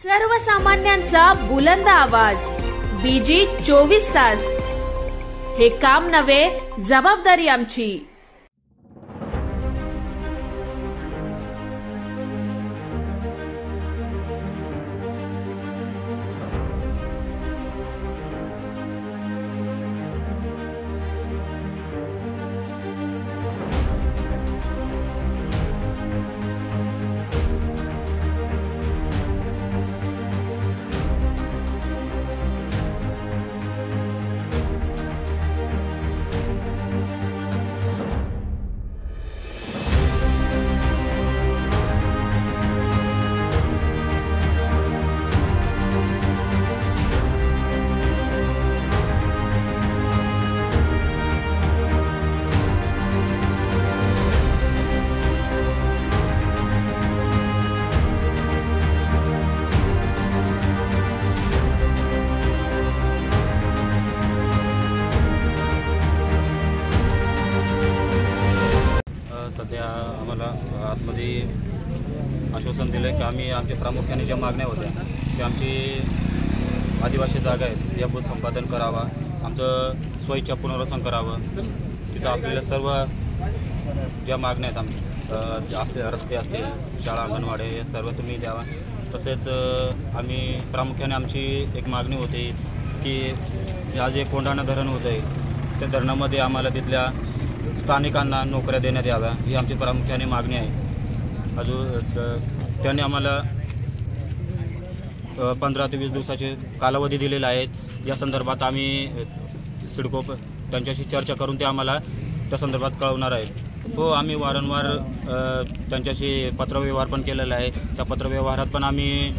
सर्वसामान्यांचा बुलंद आवाज, बीजी 24 तास। हे काम नव्हे, जबाबदारी आमची। सध्या आम्हाला आतमध्ये आश्वासन दिलं की आम्ही आमच्या प्रामुख्याने ज्या मागण्या होत्या की आमची आदिवासी जागा आहेत या संपादन करावा, आमचं स्वइच्छा पुनर्वसन करावं, तिथं असलेल्या सर्व ज्या मागण्या आहेत आमच्या आपले रस्ते असतील, शाळा अंगणवाडी हे सर्व तुम्ही द्यावा। तसेच आम्ही प्रामुख्याने आमची एक मागणी होती की या जे कोंढाणा धरण होतं आहे त्या धरणामध्ये आम्हाला तिथल्या स्थानिकांना नोकऱ्या देण्यात याव्या, ही आमची प्रामुख्याने मागणी आहे। अजून त्यांनी आम्हाला 15 ते 20 दिवसाचे कालावधी दिलेला आहे। या संदर्भात आम्ही सिडको त्यांच्याशी चर्चा करून ते आम्हाला त्या संदर्भात कळवणार आहेत। हो, आम्ही वारंवार त्यांच्याशी पत्रव्यवहार पण केलेला आहे। त्या पत्रव्यवहारात पण आम्ही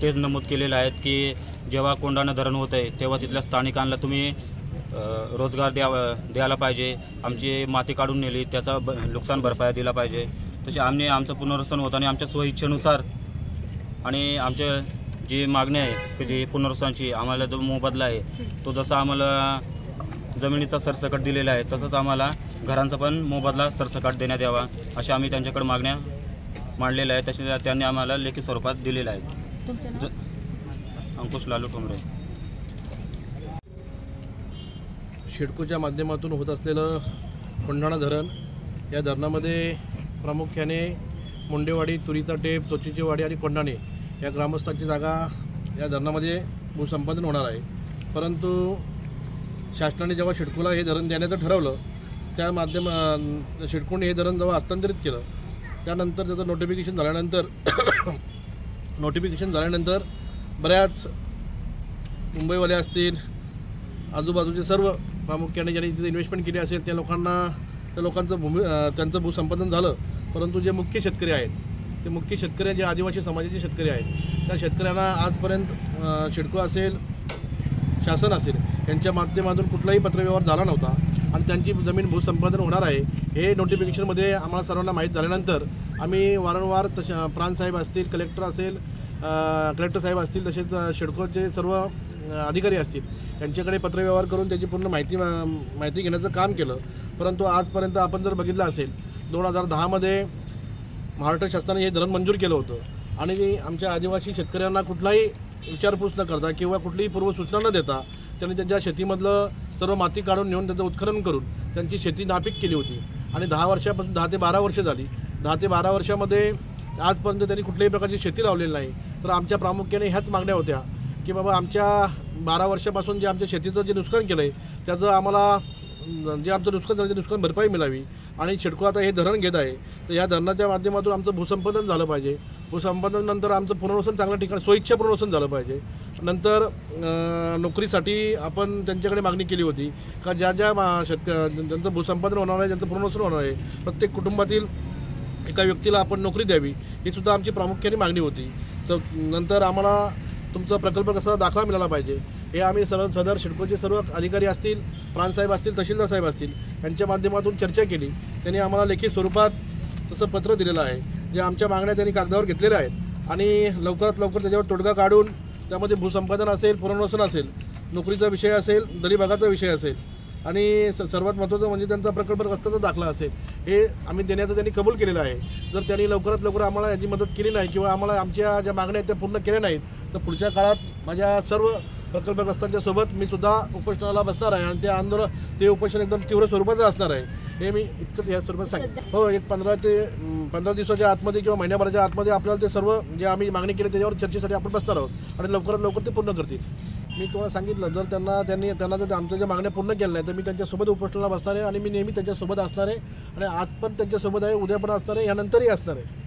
तेच नमूद केलेलं आहे की जेव्हा कोंढाणा धरण होतं आहे तेव्हा तिथल्या स्थानिकांना तुम्ही रोजगार द्यायला पाहिजे, आमची माती काढून नेली त्याचा नुकसान भरपाई दिला पाहिजे। तसे आम्ही आमचं पुनर्वसन होतं आणि आमच्या स्वइच्छेनुसार आणि आमच्या जी मागणी आहे की जी पुनर्वसनाची आम्हाला जो मोबदला आहे तो जसा आम्हाला जमिनीचा सरसकट दिलेला आहे तसंच आम्हाला घरांचा पण मोबदला सरसकट देण्यात यावा, अशा आम्ही त्यांच्याकडे मागण्या मांडलेल्या आहेत। तसे त्यांनी आम्हाला लेखी स्वरूपात दिलेल्या आहेत। अंकुश लालू ठोंबरे। सिडकोच्या माध्यमातून होत असलेलं कोंढाणा धरण, या धरणामध्ये प्रामुख्याने मुंडेवाडी, तुरीचा टेप, चोचीची वाडी आणि कोंढाणे या ग्रामस्थांची जागा या धरणामध्ये भूसंपादन होणार आहे। परंतु शासनाने जेव्हा सिडकोला हे धरण देण्याचं ठरवलं त्या सिडकोने हे धरण जेव्हा हस्तांतरित केलं त्यानंतर त्याचं नोटिफिकेशन झाल्यानंतर बऱ्याच मुंबईवाले असतील, आजूबाजूचे सर्व प्रामुख्याने ज्यांनी तिथे इन्व्हेस्टमेंट केली असेल त्या लोकांचं त्यांचं भूसंपादन झालं। परंतु जे मुख्य शेतकरी आहेत, ते मुख्य शेतकरी जे आदिवासी समाजाचे शेतकरी आहेत त्या शेतकऱ्यांना आजपर्यंत सिडको असेल, शासन असेल यांच्या माध्यमातून कुठलाही पत्रव्यवहार झाला नव्हता आणि त्यांची जमीन भूसंपादन होणार आहे हे नोटिफिकेशनमध्ये आम्हाला सर्वांना माहीत झाल्यानंतर आम्ही वारंवार प्रांतसाहेब असतील, कलेक्टर साहेब असतील, तसेच सिडकोचे सर्व अधिकारी असतील यांच्याकडे पत्रव्यवहार करून त्याची पूर्ण माहिती घेण्याचं काम केलं। परंतु आजपर्यंत आपण जर बघितलं असेल 2010मध्ये महाराष्ट्र शासनाने हे धरण मंजूर केलं होतं आणि आमच्या आदिवासी शेतकऱ्यांना कुठलाही विचारपूस न करता किंवा कुठलीही पूर्वसूचना न देता त्यांनी त्यांच्या शेतीमधलं सर्व माती काढून नेऊन त्याचं उत्खनन करून त्यांची शेती नापीक केली होती आणि 10 ते 12 वर्ष झाली। 10 ते 12 वर्षामध्ये आजपर्यंत त्यांनी कुठल्याही प्रकारची शेती लावलेली नाही। तर आमच्या प्रामुख्याने ह्याच मागण्या होत्या की बाबा आमच्या 12 वर्षापासून जे आमच्या शेतीचं जे नुकसान केलं आहे त्याचं आम्हाला जे आमचं नुकसान झालं ते नुकसान भरपाई मिळावी आणि सिडको आता हे धरण घेत आहे तर या धरणाच्या माध्यमातून आमचं भूसंपादन झालं पाहिजे। भूसंपादनानंतर आमचं पुनर्वसन चांगल्या ठिकाणी स्वइच्छा पुनर्वसन झालं पाहिजे। नंतर नोकरीसाठी आपण त्यांच्याकडे मागणी केली होती का ज्यांचं भूसंपादन होणार आहे, ज्यांचं पुनर्वसन होणार आहे प्रत्येक कुटुंबातील एका व्यक्तीला आपण नोकरी द्यावी, ही सुद्धा आमची प्रामुख्याने मागणी होती। तर नंतर आम्हाला तुमचा प्रकल्प कसा दाखला मिळाला पाहिजे हे आम्ही सदर सिडकोचे सर्व अधिकारी असतील, प्रांतसाहेब असतील, तहसीलदार साहेब असतील यांच्या माध्यमातून चर्चा केली। त्यांनी आम्हाला लेखी स्वरूपात तसं पत्र दिलेलं आहे जे आमच्या मागण्या त्यांनी कागदावर घेतलेल्या आहेत आणि लवकरात लवकर त्याच्यावर तोडगा काढून त्यामध्ये भूसंपादन असेल, पुनर्वसन असेल, नोकरीचा विषय असेल, दलिभागाचा विषय असेल आणि सर्वात महत्त्वाचं म्हणजे त्यांचा प्रकल्पग्रस्ताचा दाखला असेल हे आम्ही देण्याचं त्यांनी कबूल केलेलं आहे. जर त्यांनी लवकरात लवकर आम्हाला याची मदत केली नाही किंवा आम्हाला आमच्या ज्या मागण्या आहेत त्या पूर्ण केल्या नाहीत तर पुढच्या काळात माझ्या सर्व प्रकल्पग्रस्तांच्या सोबत मी सुद्धा उपोषणाला बसणार आहे आणि ते उपोषण एकदम तीव्र स्वरूपाचं असणार आहे हे मी इतकं या स्वरूपात सांगेन. हो, एक 15 दिवसाच्या आतमध्ये किंवा महिन्याभराच्या आतमध्ये आपल्याला ते सर्व जे आम्ही मागणी केली त्याच्यावर चर्चेसाठी आपण बसणार आहोत आणि लवकरात लवकर ते पूर्ण करतील. मी तुम्हाला सांगितलं जर त्यांना जर आमच्या ज्या मागण्या पूर्ण केल्या नाही तर मी त्यांच्यासोबत उपोषणाला बसणार आहे आणि मी नेहमी त्यांच्यासोबत असणार आहे आणि आज पण त्यांच्यासोबत आहे, उद्या पण असणार आहे, यानंतरही असणार आहे.